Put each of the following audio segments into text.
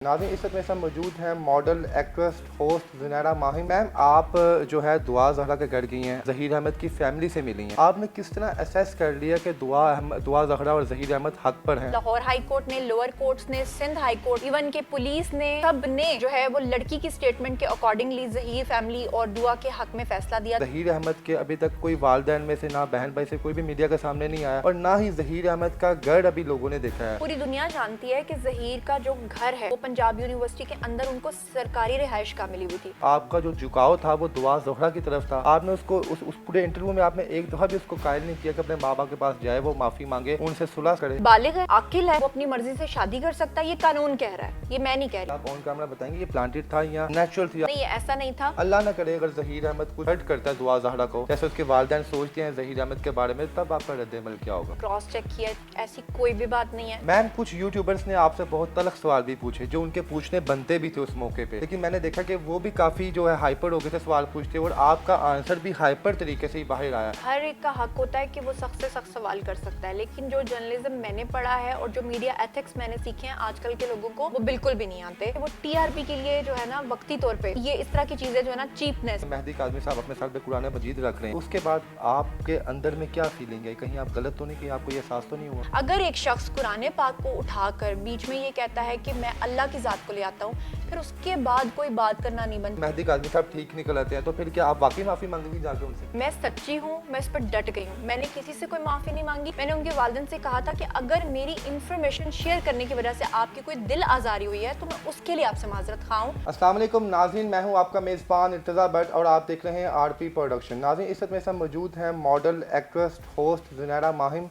नाज़रीन इस वक्त मेरे साथ मौजूद हैं model actress host Zunaira Mahim. Ma'am आप जो है दुआ ज़हरा के घर गई हैं, ज़हीर अहमद की फैमिली से मिली हैं। आपने किस तरह असेस कर लिया कि दुआ ज़हरा और ज़हीर अहमद हक पर हैं? लाहौर हाई कोर्ट ने, लोअर कोर्ट्स ने, सिंध हाई कोर्ट, इवन के पुलिस ने, सब ने जो है वो लड़की की स्टेटमेंट के अकॉर्डिंगली ज़हीर फैमिली और दुआ के हक में फैसला दिया। ज़हीर अहमद के अभी तक कोई वालिदैन में से ना बहन भाई से कोई भी मीडिया के सामने नहीं आया और ना ही ज़हीर अहमद का घर अभी लोगों ने देखा है। पूरी दुनिया जानती है कि ज़हीर का जो घर है वो पंजाब यूनिवर्सिटी के अंदर उनको सरकारी रिहाइश का मिली हुई थी। आपका जो झुकाव था वो दुआ ज़हरा की तरफ था। आपने उसको उस पूरे इंटरव्यू में आपने एक दफा भी उसको कायल नहीं किया कि अपने माँ बाप के पास जाए, वो माफी मांगे, उनसे सुलह करे। बालिग है, आकिल है, वो अपनी मर्जी से शादी कर सकता है, ये कानून कह रहा है, ये मैं नहीं कह रही। आप ऑन कैमरा बताएंगे ये प्लांटेड था या नेचुरल थी? नहीं, ऐसा नहीं था। अल्लाह ना करे अगर ज़हीर अहमद कुछ हर्ट करता है दुआ ज़हरा को, जैसे उसके वालिदैन सोचते हैं ज़हीर अहमद के बारे में, तब आपका रद्द-ए-अमल क्या होगा? क्रॉस चेक किया, ऐसी कोई भी बात नहीं है। मैम कुछ यूट्यूबर्स ने आपसे बहुत तलख सवाल भी पूछे जो उनके पूछने बनते भी थे उस मौके पे, लेकिन मैंने देखा कि वो भी काफी जो है हाइपर हो गए थे सवाल पूछते, और आपका आंसर भी हाइपर तरीके से ही बाहर आया। हर एक का हक होता है कि वो सख्त से सख्त सवाल कर सकता है, लेकिन जो जर्नलिज्म मैंने पढ़ा है और जो मीडिया एथिक्स मैंने सीखे हैं आजकल के लोगों को, वो बिल्कुल भी नहीं आते। वो टीआरपी के लिए जो है ना वक्ती तौर पे ये इस तरह की चीजें जो है ना चीपनेस। मेहदी काज़मी साहब अपने सर पे कुरान मजीद रख रहे हैं, उसके बाद आपके अंदर में क्या फीलिंग है? कहीं आप गलत तो नहीं, कि आपको ये एहसास तो नहीं हुआ? अगर एक शख्स कुरान पाक को उठाकर बीच में ये कहता है कि मैं अल्लाह की जात को ले आता हूँ, फिर उसके बाद कोई बात करना नहीं बनता। मेहदी काज़मी साहब ठीक निकल आते हैं तो फिर क्या आप वाकई माफी मांगेंगी जाके उनसे? मैं सच्ची हूँ, मैं इस पर डट गई हूँ। मैंने किसी से कोई माफी नहीं मांगी। मैंने उनके वालिदैन से कहा था कि अगर मेरी इंफॉर्मेशन शेयर करने की वजह से आपकी कोई दिल आजारी हुई है तो मैं उसके लिए आपसे माजरत खा हूँ। अस्सलाम वालेकुम नाज़रीन, मैं हूँ आपका मेज़बान इर्तज़ा भट्ट और आप देख रहे हैं आरपी प्रोडक्शन। नाज़रीन इस वक्त मेरे साथ मौजूद हैं model actress host Zunaira Mahim.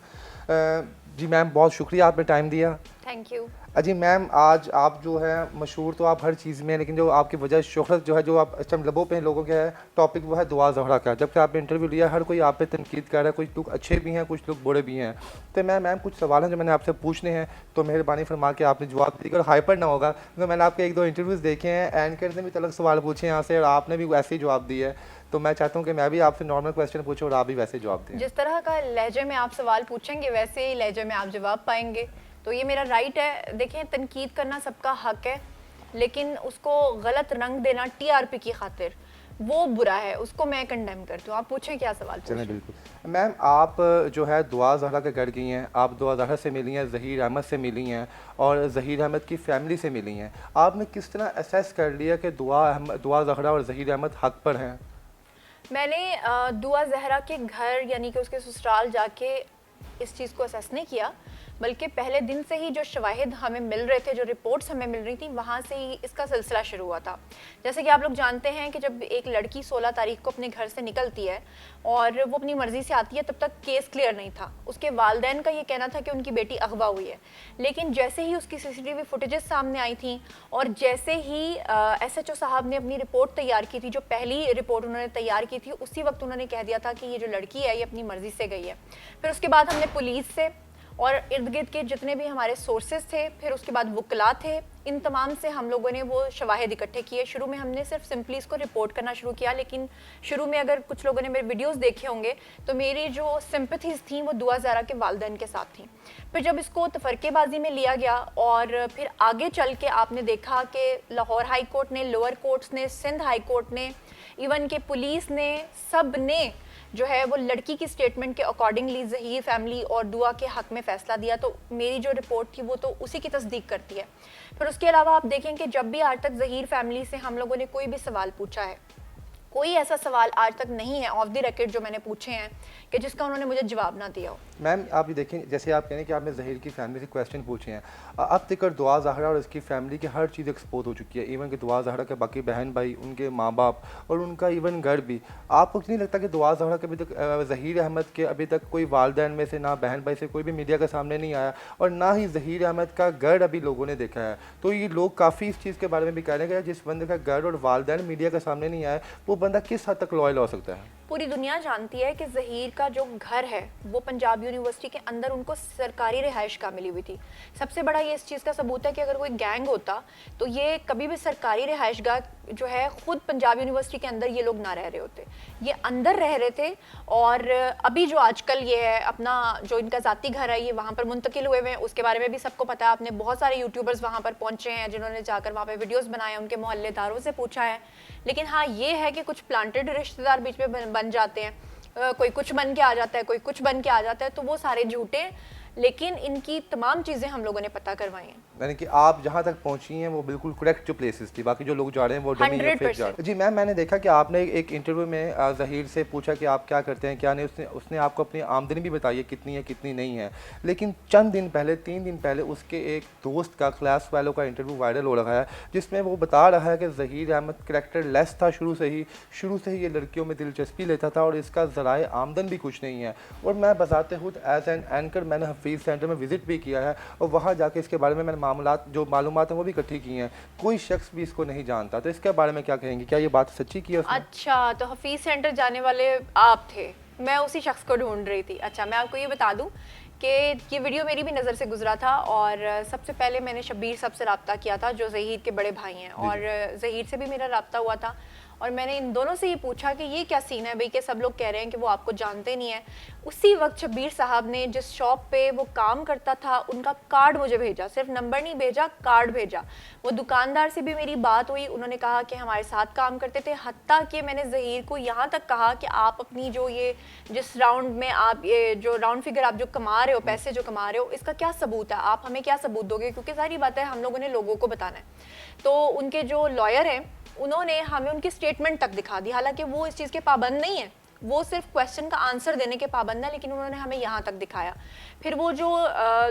जी मैम, बहुत शुक्रिया आपने टाइम दिया। Thank you. जी मैम, आज आप जो है मशहूर तो आप हर चीज़ में हैं, लेकिन जो आपकी वजह शोहरत जो है, जो आप इस टाइम लबों पे लोगों के है टॉपिक, वो है दुआ ज़हरा का। जब से आपने इंटरव्यू लिया हर कोई आप पे तनकीद कर रहा है, कुछ लोग अच्छे भी हैं, कुछ लोग बुरे भी हैं। तो मैम कुछ सवाल हैं जो मैंने आपसे पूछने हैं, तो मेहरबानी फरमा के आपने जवाब दिया और हाइपर ना होगा, क्योंकि मैंने आपके एक दो इंटरव्यूज़ देखे हैं, एंकर ने भी तलक सवाल पूछे यहाँ से और आपने भी वैसे ही जवाब दिया है। तो मैं चाहता हूँ कि मैं भी आपसे नॉर्मल क्वेश्चन पूछूं और आप भी वैसे जवाब दें। जिस तरह का लहजे में आप सवाल पूछेंगे वैसे ही लहजे में आप जवाब पाएंगे, तो ये मेरा राइट है। देखें, तनकीद करना सबका हक है, लेकिन उसको गलत रंग देना टीआरपी की खातिर वो बुरा है, उसको मैं कंडेम करती हूँ। आप पूछें क्या सवाल चलें। पूछें। बिल्कुल मैम, आप जो है दुआ ज़हरा के घर गई हैं, आप दुआ ज़हरा से मिली हैं, ज़हीर अहमद से मिली हैं और ज़हीर अहमद की फैमिली से मिली हैं। आपने किस तरह असेस कर लिया कि दुआ ज़हरा और ज़हीर अहमद हक पर हैं? मैंने दुआ ज़हरा के घर यानी कि उसके ससुराल जाके इस चीज़ को असेस नहीं किया, बल्कि पहले दिन से ही जो शवाहिद हमें मिल रहे थे, जो रिपोर्ट्स हमें मिल रही थी, वहाँ से ही इसका सिलसिला शुरू हुआ था। जैसे कि आप लोग जानते हैं कि जब एक लड़की 16 तारीख को अपने घर से निकलती है और वो अपनी मर्ज़ी से आती है, तब तक केस क्लियर नहीं था। उसके वालिदैन का ये कहना था कि उनकी बेटी अगवा हुई है, लेकिन जैसे ही उसकी सीसीटीवी फुटेजेस सामने आई थी और जैसे ही एसएचओ साहब ने अपनी रिपोर्ट तैयार की थी, जो पहली रिपोर्ट उन्होंने तैयार की थी, उसी वक्त उन्होंने कह दिया था कि ये जो लड़की है ये अपनी मर्ज़ी से गई है। फिर उसके बाद हमने पुलिस से और इर्द गिर्द के जितने भी हमारे सोर्सेज थे, फिर उसके बाद वकला थे, इन तमाम से हम लोगों ने वो शवाहिद इकट्ठे किए। शुरू में हमने सिर्फ सिंपली इसको रिपोर्ट करना शुरू किया, लेकिन शुरू में अगर कुछ लोगों ने मेरे वीडियोस देखे होंगे तो मेरी जो सिंपथीज़ थी वो दुआ ज़हरा के वालिदैन के साथ थी। फिर जब इसको तफरकेबाजी में लिया गया और फिर आगे चल के आपने देखा कि लाहौर हाई कोर्ट ने, लोअर कोर्ट्स ने, सिंध हाई कोर्ट ने, इवन के पुलिस ने, सब ने जो है वो लड़की की स्टेटमेंट के अकॉर्डिंगली ज़हीर फैमिली और दुआ के हक में फ़ैसला दिया। तो मेरी जो रिपोर्ट थी वो तो उसी की तस्दीक करती है। फिर उसके अलावा आप देखें कि जब भी आज तक ज़हीर फैमिली से हम लोगों ने कोई भी सवाल पूछा है, कोई ऐसा सवाल आज तक नहीं है ऑफ द रिकॉर्ड जो मैंने पूछे हैं कि जिसका उन्होंने मुझे जवाब ना दिया हो। मैम आप ये देखें, जैसे आप कह रहे हैं कि आपने ज़हीर की फैमिली से क्वेश्चन पूछे हैं, अब तक दुआ ज़हरा और इसकी फैमिली की हर चीज़ एक्सपोज हो चुकी है, इवन कि दुआ ज़हरा के बाकी बहन भाई, उनके माँ बाप और उनका इवन घर भी। आपको नहीं लगता कि दुआ ज़हरा के अभी तक ज़हीर अहमद के अभी तक कोई वालिदैन में से ना बहन भाई से कोई भी मीडिया के सामने नहीं आया और ना ही ज़हीर अहमद का घर अभी लोगों ने देखा है? तो ये लोग काफ़ी इस चीज़ के बारे में भी कह रहे हैं कि जिस बंदे का घर और वालिदैन मीडिया के सामने नहीं आया, वो बंदा किस हद तक लॉयल हो सकता है? पूरी दुनिया जानती है कि ज़हीर का जो घर है वो पंजाब यूनिवर्सिटी के अंदर उनको सरकारी रिहाइश का मिली हुई थी। सबसे बड़ा ये इस चीज़ का सबूत है कि अगर कोई गैंग होता तो ये कभी भी सरकारी रिहाइश गाह जो है खुद पंजाब यूनिवर्सिटी के अंदर ये लोग ना रह रहे होते, ये अंदर रह रहे थे। और अभी जो आजकल ये है अपना जो इनका ज़ाती घर है ये वहाँ पर मुंतकिल हुए हुए हैं, उसके बारे में भी सबको पता है। आपने बहुत सारे यूट्यूबर्स वहाँ पर पहुँचे हैं जिन्होंने जाकर वहाँ पर वीडियोज़ बनाए, उनके मोहल्लेदारों से पूछा है। लेकिन हाँ ये है कि कुछ प्लांटेड रिश्तेदार बीच में बन जाते हैं, कोई कुछ बन के आ जाता है, कोई कुछ बन के आ जाता है, तो वो सारे झूठे। लेकिन इनकी तमाम चीज़ें हम लोगों ने पता करवाई हैं। यानी कि आप जहाँ तक पहुँची हैं वो बिल्कुल करेक्ट जो प्लेसेस थी, बाकी जो लोग जा रहे हैं वो डमी या फेक जा रहे हैं। जी मैम, मैंने देखा कि आपने एक इंटरव्यू में ज़हीर से पूछा कि आप क्या करते हैं क्या नहीं, उसने आपको अपनी आमदनी भी बताई है कितनी है कितनी नहीं है। लेकिन चंद दिन पहले, 3 दिन पहले उसके एक दोस्त का, क्लास वालों का इंटरव्यू वायरल हो रहा है जिसमें वो बता रहा है कि ज़हीर अहमद करैक्टर लेस था शुरू से ही ये लड़कियों में दिलचस्पी लेता था और इसका ज़राए आमदन भी कुछ नहीं है। और मैं बजाते खुद एज एन एंकर मैंने हफीज़ सेंटर में विजिट भी किया है और वहाँ जाके इसके बारे में मैंने मालूमात हैं वो भी इकट्ठी की हैं, कोई शख्स भी इसको नहीं जानता। तो इसके बारे में क्या कहेंगे, क्या ये बात सच्ची की है उसने? अच्छा, तो हफीज़ सेंटर जाने वाले आप थे, मैं उसी शख्स को ढूंढ रही थी। अच्छा, मैं आपको ये बता दूं कि ये वीडियो मेरी भी नज़र से गुजरा था और सबसे पहले मैंने शब्बीर साहब से रब्ता किया था जो ज़हीर के बड़े भाई हैं, और ज़हीर से भी मेरा रब्ता हुआ था और मैंने इन दोनों से ये पूछा कि ये क्या सीन है भाई, कि सब लोग कह रहे हैं कि वो आपको जानते नहीं है। उसी वक्त शब्बीर साहब ने जिस शॉप पे वो काम करता था उनका कार्ड मुझे भेजा, सिर्फ नंबर नहीं भेजा, कार्ड भेजा। वो दुकानदार से भी मेरी बात हुई, उन्होंने कहा कि हमारे साथ काम करते थे। हत्ता कि मैंने ज़हीर को यहाँ तक कहा कि आप अपनी जो ये जिस राउंड में आप ये जो राउंड फिगर आप जो कमा रहे हो, पैसे जो कमा रहे हो, इसका क्या सबूत है, आप हमें क्या सबूत दोगे, क्योंकि सारी बातें हम लोगों ने लोगों को बताना है। तो उनके जो लॉयर हैं उन्होंने हमें उनकी स्टेटमेंट तक दिखा दी, हालांकि वो इस चीज़ के पाबंद नहीं है, वो सिर्फ क्वेश्चन का आंसर देने के पाबंद है, लेकिन उन्होंने हमें यहाँ तक दिखाया। फिर वो जो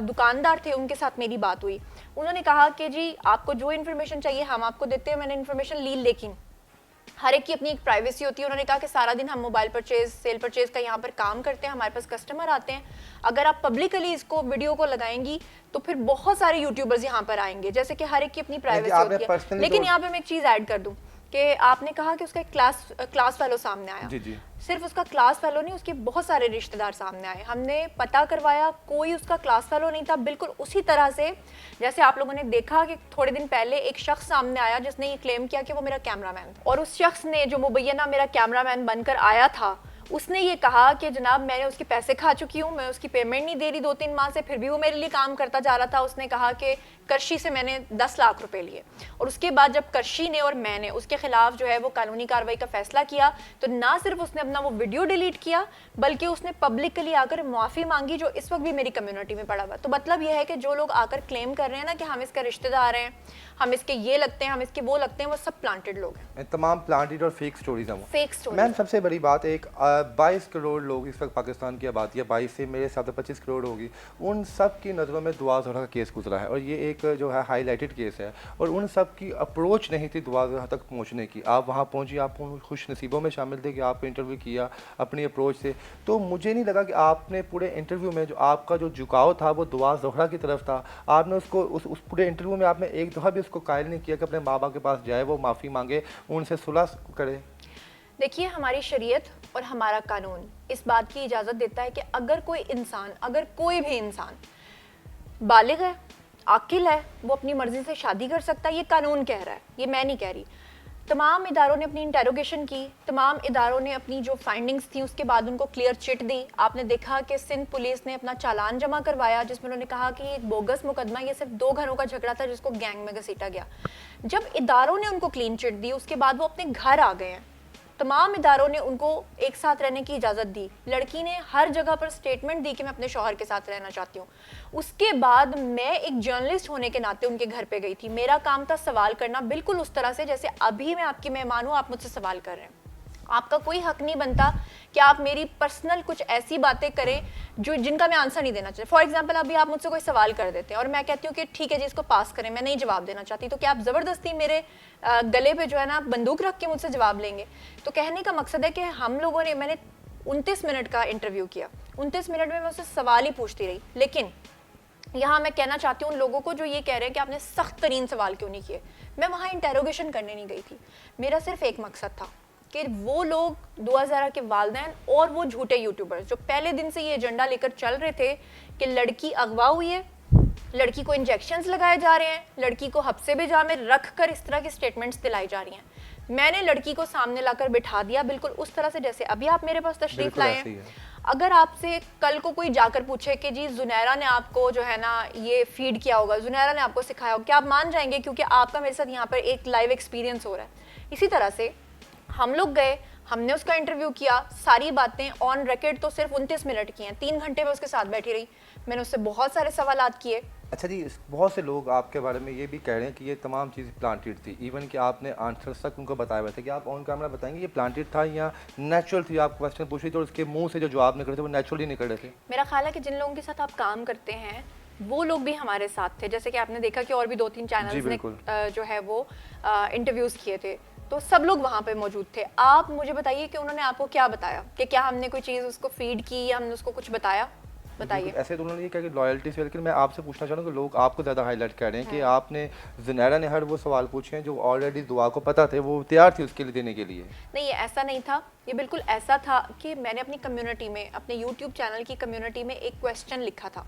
दुकानदार थे उनके साथ मेरी बात हुई, उन्होंने कहा कि जी आपको जो इन्फॉर्मेशन चाहिए हम आपको देते हैं। मैंने इन्फॉर्मेशन ली, लेकिन हर एक की अपनी एक प्राइवेसी होती है। उन्होंने कहा कि सारा दिन हम मोबाइल परचेज सेल परचेज का यहाँ पर काम करते हैं, हमारे पास कस्टमर आते हैं, अगर आप पब्लिकली इसको वीडियो को लगाएंगी तो फिर बहुत सारे यूट्यूबर्स यहाँ पर आएंगे, जैसे कि हर एक की अपनी प्राइवेसी होती है। लेकिन यहाँ पे मैं एक चीज़ ऐड कर दूँ कि आपने कहा कि उसका एक क्लास फेलो सामने आया। जी। सिर्फ उसका क्लास फेलो नहीं, उसके बहुत सारे रिश्तेदार सामने आए। हमने पता करवाया, कोई उसका क्लास फेलो नहीं था। बिल्कुल उसी तरह से जैसे आप लोगों ने देखा कि थोड़े दिन पहले एक शख्स सामने आया जिसने ये क्लेम किया कि वो मेरा कैमरामैन, और उस शख्स ने जो मुबैना मेरा कैमरामैन बनकर आया था उसने ये कहा कि जनाब मैंने उसके पैसे खा चुकी हूँ, मैं उसकी पेमेंट नहीं दे रही 2-3 माह से, फिर भी वो मेरे लिए काम करता जा रहा था। उसने कहा कि करशी से मैंने 10 लाख रुपए लिए, और उसके बाद जब करशी ने और मैंने उसके खिलाफ जो है वो कानूनी कार्रवाई का फैसला किया, तो ना सिर्फ उसने अपना वो वीडियो डिलीट किया बल्कि उसने पब्लिकली आकर माफ़ी मांगी, जो इस वक्त भी मेरी कम्युनिटी में पड़ा हुआ। तो मतलब यह है कि जो लोग आकर क्लेम कर रहे हैं ना कि हम इसका रिश्तेदार हैं, हम इसके ये लगते हैं, हम इसके वो लगते हैं, वो सब प्लांटेड लोग हैं। तमाम प्लांटेड और फेक स्टोरीज हैं। Fake story. मैम सबसे बड़ी बात, एक 22 करोड़ लोग इस वक्त पाकिस्तान की आबादी है, 22 से मेरे हिसाब से 25 करोड़ होगी, उन सब की नज़रों में दुआ ज़हरा का केस गुजरा है और ये एक जो है हाईलाइटेड केस है, और उन सब की अप्रोच नहीं थी दुआ ज़हरा तक पहुँचने की। आप वहाँ पहुँची, आप खुश नसीबों में शामिल थे कि आपको इंटरव्यू किया अपनी अप्रोच से। तो मुझे नहीं लगा कि आपने पूरे इंटरव्यू में जो आपका जो झुकाव था वो दुआ ज़हरा की तरफ था। आपने उसको उस पूरे इंटरव्यू में आपने एक दफ़ा भी उसको कायल नहीं किया कि अपने माँ बाप के पास जाए, वो माफ़ी मांगे, उनसे सुलह करे। देखिए, हमारी शरीयत और हमारा कानून इस बात की इजाज़त देता है कि अगर कोई इंसान, अगर कोई भी इंसान बालिग है, आकिल है, वो अपनी मर्ज़ी से शादी कर सकता है। ये कानून कह रहा है, ये मैं नहीं कह रही। तमाम इदारों ने अपनी इंटेरोगेशन की, तमाम इदारों ने अपनी जो फाइंडिंग्स थी उसके बाद उनको क्लियर चिट दी। आपने देखा कि सिंध पुलिस ने अपना चालान जमा करवाया जिसमें उन्होंने कहा कि एक बोगस मुकदमा, ये सिर्फ 2 घरों का झगड़ा था जिसको गैंग में घसीटा गया। जब इदारों ने उनको क्लीन चिट दी उसके बाद वो अपने घर आ गए हैं। तमाम इदारों ने उनको एक साथ रहने की इजाज़त दी। लड़की ने हर जगह पर स्टेटमेंट दी कि मैं अपने शौहर के साथ रहना चाहती हूँ। उसके बाद मैं एक जर्नलिस्ट होने के नाते उनके घर पे गई थी। मेरा काम था सवाल करना, बिल्कुल उस तरह से जैसे अभी मैं आपकी मेहमान हूँ, आप मुझसे सवाल कर रहे हैं। आपका कोई हक नहीं बनता कि आप मेरी पर्सनल कुछ ऐसी बातें करें जो जिनका मैं आंसर नहीं देना चाहती। फॉर एग्जांपल, अभी आप मुझसे कोई सवाल कर देते हैं और मैं कहती हूँ कि ठीक है जी इसको पास करें, मैं नहीं जवाब देना चाहती, तो क्या आप ज़बरदस्ती मेरे गले पे जो है ना बंदूक रख के मुझसे जवाब लेंगे? तो कहने का मकसद है कि हम लोगों ने, मैंने 29 मिनट का इंटरव्यू किया, 29 मिनट में मैं उससे सवाल ही पूछती रही। लेकिन यहाँ मैं कहना चाहती हूँ उन लोगों को जो ये कह रहे हैं कि आपने सख्त तरीन सवाल क्यों नहीं किए। मैं वहाँ इंटेरोगेशन करने नहीं गई थी, मेरा सिर्फ एक मकसद था कि वो लोग दुआ ज़हरा के वालिदैन और वो झूठे यूट्यूबर्स जो पहले दिन से ये एजेंडा लेकर चल रहे थे कि लड़की अगवा हुई है, लड़की को इंजेक्शंस लगाए जा रहे हैं, लड़की को हफ्से बेजा में रख कर इस तरह की स्टेटमेंट्स दिलाई जा रही हैं। मैंने लड़की को सामने लाकर बिठा दिया बिल्कुल उस तरह से जैसे अभी आप मेरे पास तशरीफ लाए हैं। अगर आपसे कल को कोई जाकर पूछे कि जी जुनैरा ने आपको जो है ना ये फीड किया होगा, जुनैरा ने आपको सिखाया होगा, क्या आप मान जाएंगे? क्योंकि आपका मेरे साथ यहाँ पर एक लाइव एक्सपीरियंस हो रहा है। इसी तरह से हम लोग गए, हमने उसका इंटरव्यू किया, सारी बातें ऑन रिकॉर्ड तो सिर्फ 29 मिनट की हैं, 3 घंटे में उसके साथ बैठी रही, मैंने उससे बहुत सारे सवालात किए। अच्छा जी, बहुत से लोग आपके बारे में ये भी कह रहे हैं कि ये तमाम चीज़ें प्लांटेड थी, इवन कि आपने आंसर्स तक उनको बताया हुआ था कि आप ऑन कैमरा बताएंगे ये प्लांटेड था या नेचुरल थी? आप क्वेश्चन पूछ रही थी और उसके मुंह से जो जवाब निकल रहे थे वो नेचुरली निकल रहे थे। मेरा ख्याल है कि जिन लोगों के साथ आप काम करते हैं वो लोग भी हमारे साथ थे, जैसे कि आपने देखा कि और भी 2-3 चैनल्स ने जो है वो इंटरव्यूज़ किए थे, तो सब लोग वहाँ पे मौजूद थे। आप मुझे बताइए कि उन्होंने आपको क्या बताया, कि क्या हमने कोई चीज़ उसको फीड की या हमने उसको कुछ बताया? बताइए। ऐसे तो उन्होंने ये कहा कि लॉयल्टी से, लेकिन मैं आपसे पूछना चाहूँगा कि लोग आपको ज़्यादा हाईलाइट कर रहे हैं कि आपने जुनैरा ने हर वो सवाल पूछे हैं जो ऑलरेडी दुआ को पता थे, वो तैयार थी उसके लिए देने के लिए। नहीं, ये ऐसा नहीं था, ये बिल्कुल ऐसा था कि मैंने अपनी कम्युनिटी में, अपने यूट्यूब चैनल की कम्युनिटी में एक क्वेश्चन लिखा था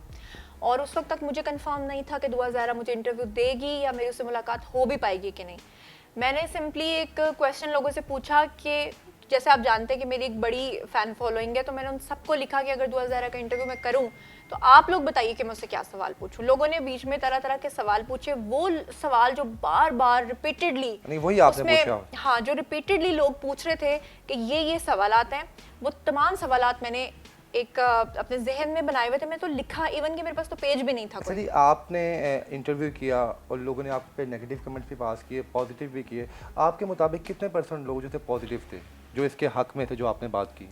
और उस वक्त तक मुझे कंफर्म नहीं था कि दुआ ज़हरा मुझे इंटरव्यू देगी या मेरी उससे मुलाकात हो भी पाएगी कि नहीं। मैंने सिंपली एक क्वेश्चन लोगों से पूछा कि जैसे आप जानते हैं कि मेरी एक बड़ी फ़ैन फॉलोइंग है, तो मैंने उन सबको लिखा कि अगर दुआ ज़हरा का इंटरव्यू मैं करूं तो आप लोग बताइए कि मैं उससे क्या सवाल पूछूं। लोगों ने बीच में तरह तरह के सवाल पूछे, वो सवाल जो बार बार रिपीटेडली, नहीं वही आपने पूछा। हाँ, जो रिपीटेडली लोग पूछ रहे थे कि ये सवालात हैं, वो तमाम सवालात मैंने एक अपने जहन में बनाए हुए थे। मैं तो लिखा, इवन कि मेरे पास तो पेज भी नहीं था। अच्छा जी, आपने इंटरव्यू किया और लोगों ने आप पे नेगेटिव कमेंट्स भी पास किए, पॉजिटिव भी किए, आपके मुताबिक कितने % लोग जो थे पॉजिटिव थे, जो इसके हक में थे, जो आपने बात की?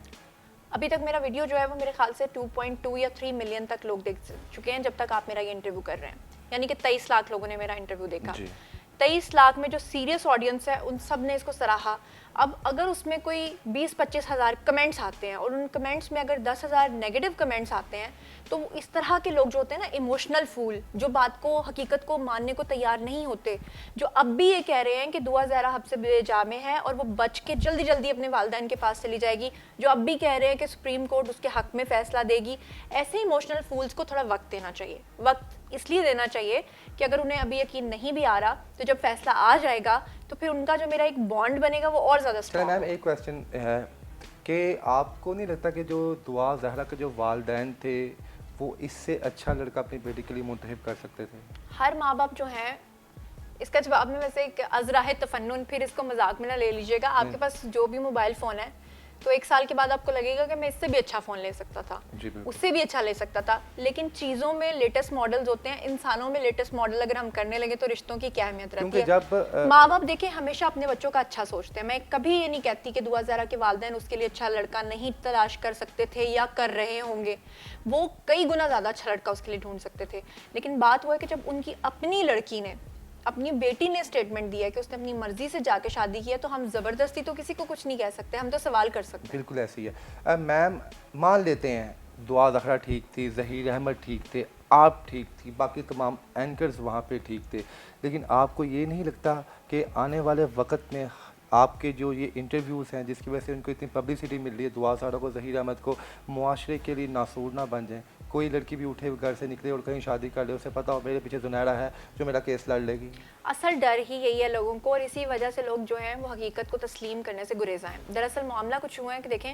अभी तक मेरा वीडियो जो है वो मेरे ख्याल से 2.2 या 3 मिलियन तक लोग देख चुके हैं जब तक आप मेरा ये इंटरव्यू कर रहे हैं, यानी कि 23 लाख लोगों ने मेरा इंटरव्यू देखा। 23 लाख में जो सीरियस ऑडियंस है उन सब ने इसको सराहा। अब अगर उसमें कोई 20-25 हज़ार कमेंट्स आते हैं और उन कमेंट्स में अगर 10,000 नेगेटिव कमेंट्स आते हैं, तो इस तरह के लोग जो होते हैं ना इमोशनल फूल, जो बात को, हकीकत को मानने को तैयार नहीं होते, जो अब भी ये कह रहे हैं कि दुआ ज़हरा हब्से बेजा में है और वो बच के जल्दी जल्दी अपने वालिदैन के पास चली जाएगी, जो अब भी कह रहे हैं कि सुप्रीम कोर्ट उसके हक में फ़ैसला देगी, ऐसे इमोशनल फूल्स को थोड़ा वक्त देना चाहिए। वक्त इसलिए देना चाहिए कि अगर उन्हें अभी यकीन नहीं भी आ रहा तो जब फैसला आ जाएगा तो फिर उनका जो मेरा एक बॉन्ड बनेगा वो और ज़्यादा स्ट्रॉन्ग। मैम एक क्वेश्चन है कि आपको नहीं लगता कि जो दुआ ज़हरा के जो वालिदैन थे वो इससे अच्छा लड़का अपनी बेटी के लिए मुंतखब कर सकते थे? हर माँ बाप जो हैं, इसका जवाब में वैसे एक अज़राह तफन्नुन, फिर इसको मजाक में ना ले लीजिएगा, आपके पास जो भी मोबाइल फ़ोन है तो 1 साल के बाद आपको लगेगा कि मैं इससे भी अच्छा फ़ोन ले सकता था, उससे भी अच्छा ले सकता था, लेकिन चीज़ों में लेटेस्ट मॉडल्स होते हैं, इंसानों में लेटेस्ट मॉडल अगर हम करने लगे तो रिश्तों की क्या अहमियत रहती है। जब माँ बाप देखें हमेशा अपने बच्चों का अच्छा सोचते हैं। मैं कभी ये नहीं कहती कि दुआ ज़हरा के वालिदैन उसके लिए अच्छा लड़का नहीं तलाश कर सकते थे या कर रहे होंगे, वो कई गुना ज़्यादा अच्छा लड़का उसके लिए ढूंढ सकते थे, लेकिन बात वो है कि जब उनकी अपनी लड़की ने, अपनी बेटी ने स्टेटमेंट दिया कि उसने अपनी मर्जी से जाके शादी की है, तो हम ज़बरदस्ती तो किसी को कुछ नहीं कह सकते, हम तो सवाल कर सकते हैं। बिल्कुल ऐसी है। मैम मान लेते हैं दुआ ज़हरा ठीक थी, ज़हीर अहमद ठीक थे, आप ठीक थी, बाकी तमाम एंकर्स वहाँ पे ठीक थे, लेकिन आपको ये नहीं लगता कि आने वाले वक्त में आपके जो ये इंटरव्यूज़ हैं जिसकी वजह से उनको इतनी पब्लिसिटी मिल रही है, दुआ ज़हरा को, ज़हीर अहमद को, मुआशरे के लिए नासूर ना बन जाए? कोई लड़की भी उठे घर से निकले और कहीं शादी कर ले, उसे पता हो मेरे पीछे जुनैरा है जो मेरा केस लड़ लेगी। असल डर ही यही है लोगों को, और इसी वजह से लोग जो हैं वो हकीकत को तस्लीम करने से गुरेज़ा हैं। दरअसल मामला कुछ हुआ है कि देखें,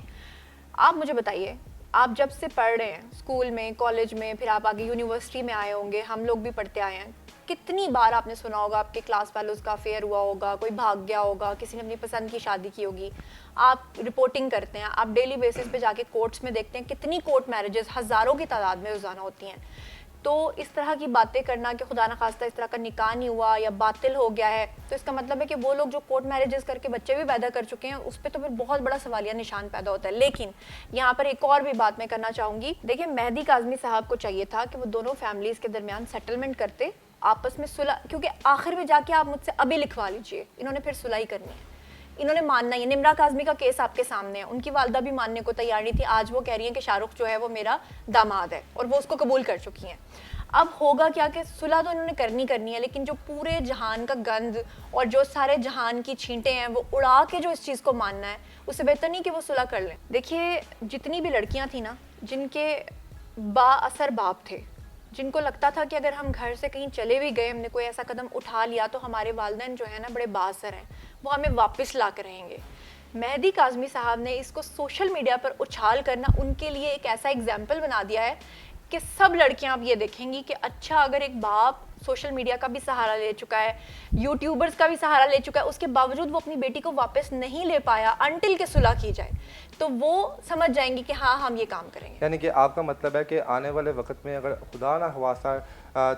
आप मुझे बताइए, आप जब से पढ़ रहे हैं स्कूल में, कॉलेज में, फिर आप आगे यूनिवर्सिटी में आए होंगे, हम लोग भी पढ़ते आए हैं, कितनी बार आपने सुना होगा आपके क्लास फेलोज का अफेयर हुआ होगा, कोई भाग गया होगा, किसी ने अपनी पसंद की शादी की होगी। आप रिपोर्टिंग करते हैं, आप डेली बेसिस पे जाके कोर्ट्स में देखते हैं कितनी कोर्ट मैरिजेस हज़ारों की तादाद में रोज़ाना होती हैं। तो इस तरह की बातें करना कि खुदा न खास्ता इस तरह का निकाह नहीं हुआ या बातिल हो गया है, तो इसका मतलब है कि वो लोग जो कोर्ट मैरिजेस करके बच्चे भी पैदा कर चुके हैं, उस पर तो फिर बहुत बड़ा सवालिया निशान पैदा होता है। लेकिन यहाँ पर एक और भी बात मैं करना चाहूँगी। देखिए, मेहदी काज़मी साहब को चाहिए था कि वो दोनों फैमिलीज़ के दरमियान सेटलमेंट करते, आपस में सुलह, क्योंकि आखिर में जाके आप मुझसे अभी लिखवा लीजिए, इन्होंने फिर सुलह ही करनी है, इन्होंने मानना ही है। निम्रा काज़मी का केस आपके सामने है, उनकी वालदा भी मानने को तैयार नहीं थी, आज वो कह रही हैं कि शाहरुख जो है वो मेरा दामाद है और वो उसको कबूल कर चुकी हैं। अब होगा क्या कि सुलह तो इन्होंने करनी है, लेकिन जो पूरे जहान का गंद और जो सारे जहान की छींटें हैं वो उड़ा के जो इस चीज़ को मानना है, उससे बेहतर नहीं कि वो सुलह कर लें। देखिए, जितनी भी लड़कियां थी ना जिनके बाअसर बाप थे, जिनको लगता था कि अगर हम घर से कहीं चले भी गए, हमने कोई ऐसा कदम उठा लिया तो हमारे वालिदैन जो है ना बड़े बाअसर हैं, वो हमें वापस ला कर रहेंगे। मेहदी काज़मी साहब ने इसको सोशल मीडिया पर उछाल करना उनके लिए एक ऐसा एग्जाम्पल बना दिया है कि सब लड़कियां अब ये देखेंगी कि अच्छा, अगर एक बाप सोशल मीडिया का भी सहारा ले चुका है, यूट्यूबर्स का भी सहारा ले चुका है, उसके बावजूद वो अपनी बेटी को वापस नहीं ले पाया अनटिल के सुलह की जाए, तो वो समझ जाएंगी कि हाँ, हम ये काम करेंगे। यानी कि आपका मतलब है कि आने वाले वक्त में अगर खुदा ना ख्वास्ता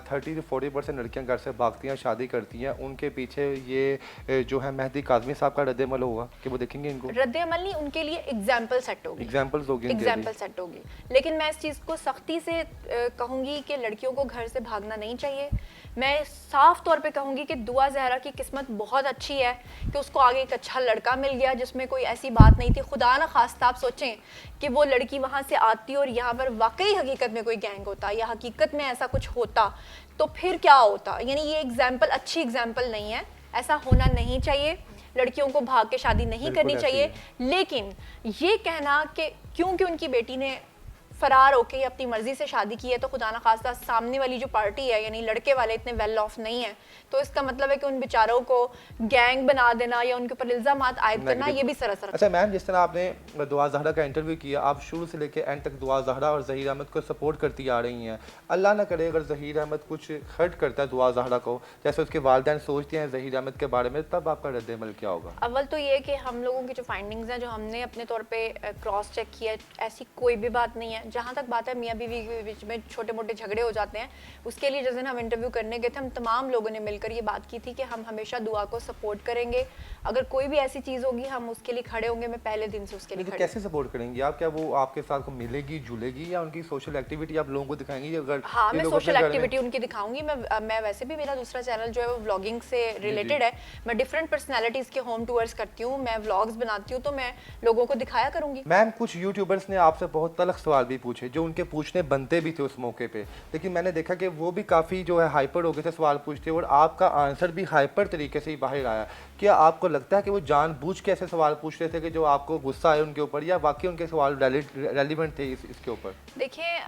30 से 40% लड़कियां घर से भागती हैं, शादी करती हैं, उनके पीछे ये जो है मेहदी काज़मी साहब का रद्द-ए-अमल होगा कि वो देखेंगे इनको? रद्द-ए-अमल नहीं, उनके लिए एग्जाम्पल सेट होगी, एग्जाम्पल्स होगी, एग्जाम्पल सेट होगी। लेकिन मैं इस चीज़ को सख्ती से कहूँगी कि लड़कियों को घर से भागना नहीं चाहिए। मैं साफ तौर पे कहूँगी कि दुआ ज़हरा की किस्मत बहुत अच्छी है कि उसको आगे एक अच्छा लड़का मिल गया जिसमें कोई ऐसी बात नहीं थी। खुदा ना खास्ता आप सोचें कि वो लड़की वहाँ से आती और यहाँ पर वाकई हकीकत में कोई गैंग होता या हकीकत में ऐसा कुछ होता तो फिर क्या होता। यानी ये एग्जाम्पल अच्छी एग्जाम्पल नहीं है, ऐसा होना नहीं चाहिए। लड़कियों को भाग के शादी नहीं करनी चाहिए। लेकिन ये कहना कि क्योंकि उनकी बेटी ने फरार होके अपनी मर्जी से शादी की है तो खुदा ना खास्ता सामने वाली जो पार्टी है यानी लड़के वाले इतने वेल ऑफ नहीं है, तो इसका मतलब है कि उन बेचारों को गैंग बना देना या उनके ऊपर इल्जामात आयद करना ये भी सरासर। अच्छा मैम, जिस तरह आपने दुआ ज़हरा का इंटरव्यू किया, आप शुरू से लेकर एंड तक दुआ ज़हरा और ज़हीर अहमद को सपोर्ट करती आ रही हैं। अल्लाह ना करे अगर ज़हीर अहमद कुछ हर्ट करता है दुआ ज़हरा को, जैसे उसके वालिदैन सोचते हैं ज़हीर अहमद के बारे में, तब आपका रद्द-ए-अमल क्या होगा? अव्वल तो ये कि हम लोगों की जो फाइंडिंग्स हैं, जो हमने अपने तौर पे क्रॉस चेक किया, ऐसी कोई भी बात नहीं है। जहाँ तक बात है मियाँ बीवी के बीच में छोटे मोटे झगड़े हो जाते हैं, उसके लिए जिस दिन हम इंटरव्यू करने गए थे, हम तमाम लोगों ने मिलकर ये बात की थी कि हम हमेशा दुआ को सपोर्ट करेंगे। अगर कोई भी ऐसी चीज़ होगी हम उसके लिए खड़े होंगे। मैं पहले दिन से उसके लिए खड़े। कैसे सपोर्ट करेंगी आप? क्या वो आपके साथ को मिलेगी जुलेगी या उनकी सोशल एक्टिविटी आप लोगों को दिखाएंगी? अगर हाँ, मैं सोशल एक्टिविटी उनकी दिखाऊंगी। मैं वैसे भी मेरा दूसरा चैनल जो है वो व्लॉगिंग से रिलेटेड है। मैं डिफरेंट पर्सनैलिटीज़ के होम टूर्स करती हूँ, मैं व्लॉग्स बनाती हूँ, तो मैं लोगों को दिखाया करूँगी। मैम, कुछ यूट्यूबर्स ने आपसे बहुत तलख सवाल भी पूछे जो उनके पूछने बनते भी थे उस मौके पे, लेकिन मैंने देखा कि वो भी काफ़ी जो है हाइपर हो गए थे सवाल पूछते, और आपका आंसर भी हाइपर तरीके से ही बाहर आया। क्या आपको लगता है कि वो जानबूझ के ऐसे सवाल पूछ रहे थे कि जो आपको गुस्सा आए उनके ऊपर, या वाकई उनके सवाल रेलिवेंट थे इसके ऊपर? देखिए,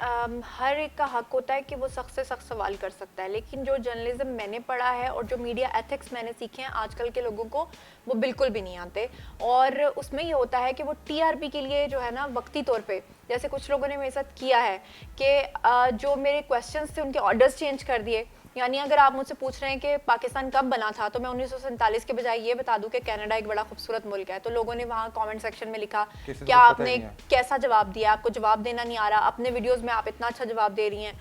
हर एक का हक होता है कि वो सख्त से सख्त सवाल कर सकता है, लेकिन जो जर्नलिज्म मैंने पढ़ा है और जो मीडिया एथिक्स मैंने सीखे हैं आजकल के लोगों को, वो बिल्कुल भी नहीं आते। और उसमें ये होता है कि वो टीआरपी के लिए जो है ना वक्ती तौर पे, जैसे कुछ लोगों ने मेरे साथ किया है कि जो मेरे क्वेश्चंस थे उनके ऑर्डर्स चेंज कर दिए। यानी अगर आप मुझसे पूछ रहे हैं कि पाकिस्तान कब बना था, तो मैं 1947 के बजाय ये बता दूं कि कनाडा एक बड़ा खूबसूरत मुल्क है। तो लोगों ने वहाँ कमेंट सेक्शन में लिखा क्या आपने कैसा जवाब दिया, आपको जवाब देना नहीं आ रहा, अपने वीडियोस में आप इतना अच्छा जवाब दे रही हैं।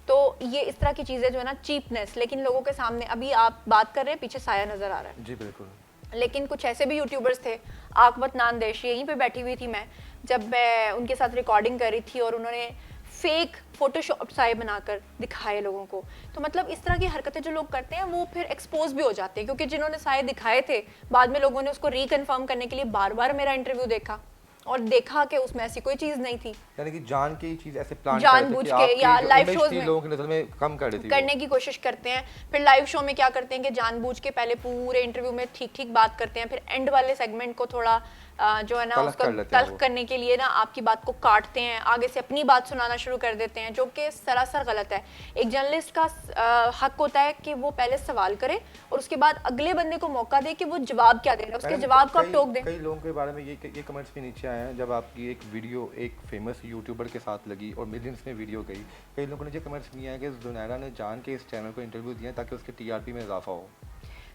तो ये इस तरह की चीज़ें जो है ना, चीपनेस, लेकिन लोगों के सामने अभी आप बात कर रहे हैं, पीछे साया नजर आ रहा है। जी बिल्कुल। लेकिन कुछ ऐसे भी यूट्यूबर्स थे, आकबत नानदेश, यहीं पे बैठी हुई थी मैं जब मैं उनके साथ रिकॉर्डिंग कर रही थी, और उन्होंने फेक फोटोशॉप साए बनाकर दिखाए लोगों को। तो मतलब इस तरह की हरकतें जो लोग करते हैं वो फिर एक्सपोज भी हो जाते हैं, क्योंकि जिन्होंने साए दिखाए थे बाद में लोगों ने उसको रिकन्फर्म करने के लिए बार बार मेरा इंटरव्यू देखा और देखा कि उसमें ऐसी कोई चीज नहीं थी। यानी कि जान के चीज ऐसे प्लान जानबूझ के या लाइव शोज में लोगों की नजर में कम कर देती करने की कोशिश करते हैं। फिर लाइव शो में क्या करते हैं कि जानबूझ के पहले पूरे इंटरव्यू में ठीक ठीक बात करते हैं, फिर एंड वाले सेगमेंट को थोड़ा जो है ना उसको तल्ख करने के लिए ना आपकी बात को काटते हैं, आगे से अपनी बात सुनाना शुरू कर देते हैं, जो कि सरासर गलत है। एक जर्नलिस्ट का हक होता है कि वो पहले सवाल करे और उसके बाद अगले बंदे को मौका दे कि वो जवाब क्या दे रहा है, उसके जवाब को आप टोक दें। कई लोगों के बारे में ये कमेंट्स भी नीचे आए हैं जब आपकी एक वीडियो एक फेमस यूट्यूबर के साथ लगी और मिलियंस में वीडियो गई, कई लोगों ने ये कमेंट्स किए हैं कि जुनैरा ने जान के इस चैनल को इंटरव्यू दिया ताकि उसके टीआरपी में इजाफा हो।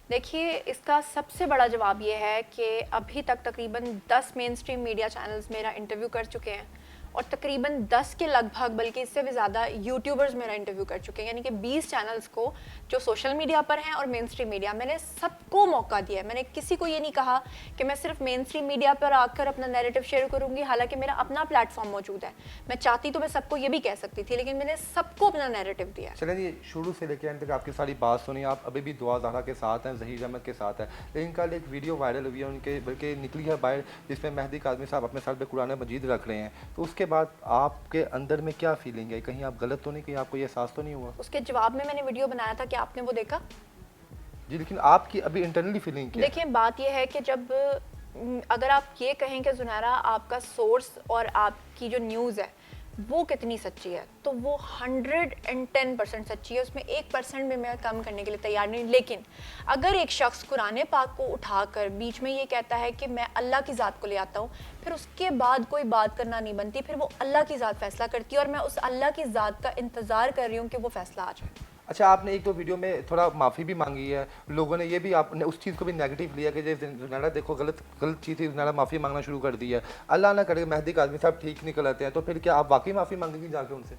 देखिए, इसका सबसे बड़ा जवाब ये है कि अभी तक तकरीबन 10 मेन स्ट्रीम मीडिया चैनल्स मेरा इंटरव्यू कर चुके हैं और तकरीबन 10 के लगभग, बल्कि इससे भी ज़्यादा यूट्यूबर्स मेरा इंटरव्यू कर चुके हैं। यानी कि 20 चैनल्स को जो सोशल मीडिया पर हैं और मेन स्ट्रीम मीडिया, मैंने सबको मौका दिया है। मैंने किसी को ये नहीं कहा कि मैं सिर्फ मेन स्ट्रीम मीडिया पर आकर अपना नैरेटिव शेयर करूँगी, हालांकि मेरा अपना प्लेटफॉर्म मौजूद है। मैं चाहती तो मैं सबको ये भी कह सकती थी, लेकिन मैंने सबको अपना नैरेटिव दिया। चलिए, शुरू से लेकर अंत तक आपकी सारी बात सुनी, आप अभी भी दुआ ज़हरा के साथ हैं, ज़हीर अहमद के साथ है, लेकिन कल एक वीडियो वायरल हुई है उनके, बल्कि निकली है बाहर, जिसमें मेहदी काज़मी साहब अपने सर पे कुरान मजीद रख रहे हैं, तो उसके बाद आपके अंदर में क्या फीलिंग है? कहीं आप गलत तो नहीं, कहीं आपको ये एहसास तो नहीं हुआ? उसके जवाब में मैंने वीडियो बनाया था कि आपने वो देखा? जी, लेकिन आपकी अभी इंटरनली फीलिंग क्या है? देखिए बात यह है कि जब अगर आप ये कहें कि जुनैरा आपका सोर्स और आपकी जो न्यूज़ है वो कितनी सच्ची है, तो वो 110% सच्ची है, उसमें 1% भी मैं कम करने के लिए तैयार नहीं। लेकिन अगर एक शख्स कुरान पाक को उठाकर बीच में ये कहता है कि मैं अल्लाह की ज़ात को ले आता हूँ, फिर उसके बाद कोई बात करना नहीं बनती, फिर वो अल्लाह की ज़ात फैसला करती है और मैं उस अल्लाह की ज़ात का इंतज़ार कर रही हूँ कि वो फैसला आ जाए। अच्छा, आपने एक दो वीडियो में थोड़ा माफ़ी भी मांगी है, लोगों ने ये भी आपने उस चीज़ को भी नेगेटिव लिया कि जैसे जुनैरा देखो गलत गलत चीज़ थी, जुनैरा माफ़ी मांगना शुरू कर दी है। अल्लाह ना करे मेहदी काज़मी साहब ठीक निकल आते हैं, तो फिर क्या आप वाकई माफ़ी मांगेंगी जाके उनसे?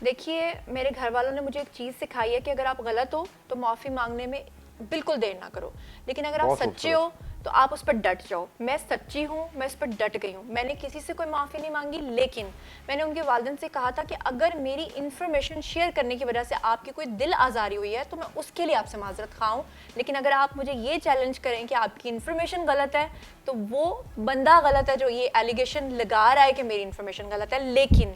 देखिए मेरे घर वालों ने मुझे एक चीज़ सिखाई है कि अगर आप गलत हो तो माफ़ी मांगने में बिल्कुल देर ना करो, लेकिन अगर आप बहुत सच्चे हो तो आप उस पर डट जाओ। मैं सच्ची हूँ, मैं उस पर डट गई हूँ, मैंने किसी से कोई माफ़ी नहीं मांगी, लेकिन मैंने उनके वालिदैन से कहा था कि अगर मेरी इन्फॉर्मेशन शेयर करने की वजह से आपकी कोई दिल आज़ारी हुई है तो मैं उसके लिए आपसे माजरत खाऊँ, लेकिन अगर आप मुझे ये चैलेंज करें कि आपकी इन्फॉर्मेशन गलत है तो वो बंदा गलत है जो ये एलिगेशन लगा रहा है कि मेरी इन्फॉर्मेशन गलत है। लेकिन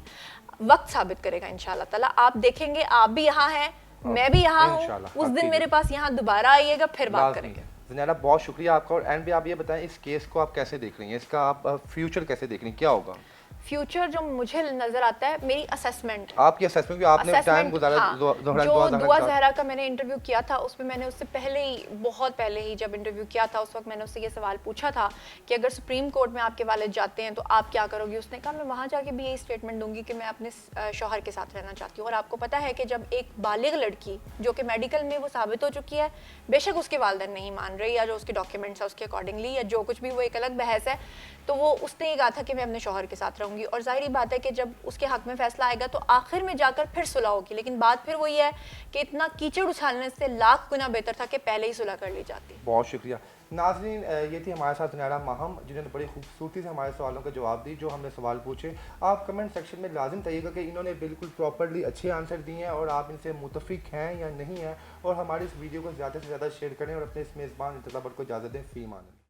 वक्त साबित करेगा इंशाल्लाह ताला, आप देखेंगे, आप भी यहाँ हैं, मैं भी यहाँ हूँ, इंशाल्लाह, उस दिन आपकी मेरे पास यहाँ दोबारा आइएगा, फिर बात लाज़मी करेंगे। है। जुनैरा बहुत शुक्रिया आपका, और एंड पे आप ये बताएं इस केस को आप कैसे देख रही हैं? इसका आप फ्यूचर कैसे देख रही हैं? क्या होगा? फ्यूचर जो मुझे नज़र आता है, मेरी असेसमेंट आपकी असेसमेंट भी आपने टाइम असेसमेंट गुजारा हाँ, दोहरा जो दुआ दुआ ज़हरा जहरा का मैंने इंटरव्यू किया था उसमें मैंने उससे पहले ही, बहुत पहले ही जब इंटरव्यू किया था उस वक्त मैंने उससे ये सवाल पूछा था कि अगर सुप्रीम कोर्ट में आपके वालिद जाते हैं तो आप क्या करोगी। उसने कहा मैं वहाँ जाके भी यही स्टेटमेंट दूंगी कि मैं अपने शौहर के साथ रहना चाहती हूँ। और आपको पता है कि जब एक बालिग लड़की जो कि मेडिकल में वो साबित हो चुकी है, बेशक उसके वालिदैन नहीं मान रही या जो उसके डॉक्यूमेंट्स है उसके अकॉर्डिंगली या जो कुछ भी, वो एक अलग बहस है, तो वो उसने ये कहा था कि मैं अपने शौहर के साथ रहूंगी। और जाहिर बात है कि जब उसके हक में फैसला आएगा तो आखिर में जाकर फिर सुलह होगी, लेकिन बात फिर वही है कि इतना कीचड़ उछालने से लाख गुना बेहतर था कि पहले ही सुलह कर ली जाती। बहुत शुक्रिया नाज़रीन, ये थी हमारे साथ जुनैरा माहम, जिन्होंने बड़ी खूबसूरती से हमारे सवालों का जवाब दी जो हमने सवाल पूछे। आप कमेंट सेक्शन में लाजिम बताइएगा कि इन्होंने बिल्कुल प्रॉपरली अच्छे आंसर दिए हैं और आप इनसे मुतफिक हैं या नहीं हैं, और हमारी इस वीडियो को ज़्यादा से ज़्यादा शेयर करें और अपने इस मेज़बान इंतज़ार को इजाज़त दें। फ़ी मान।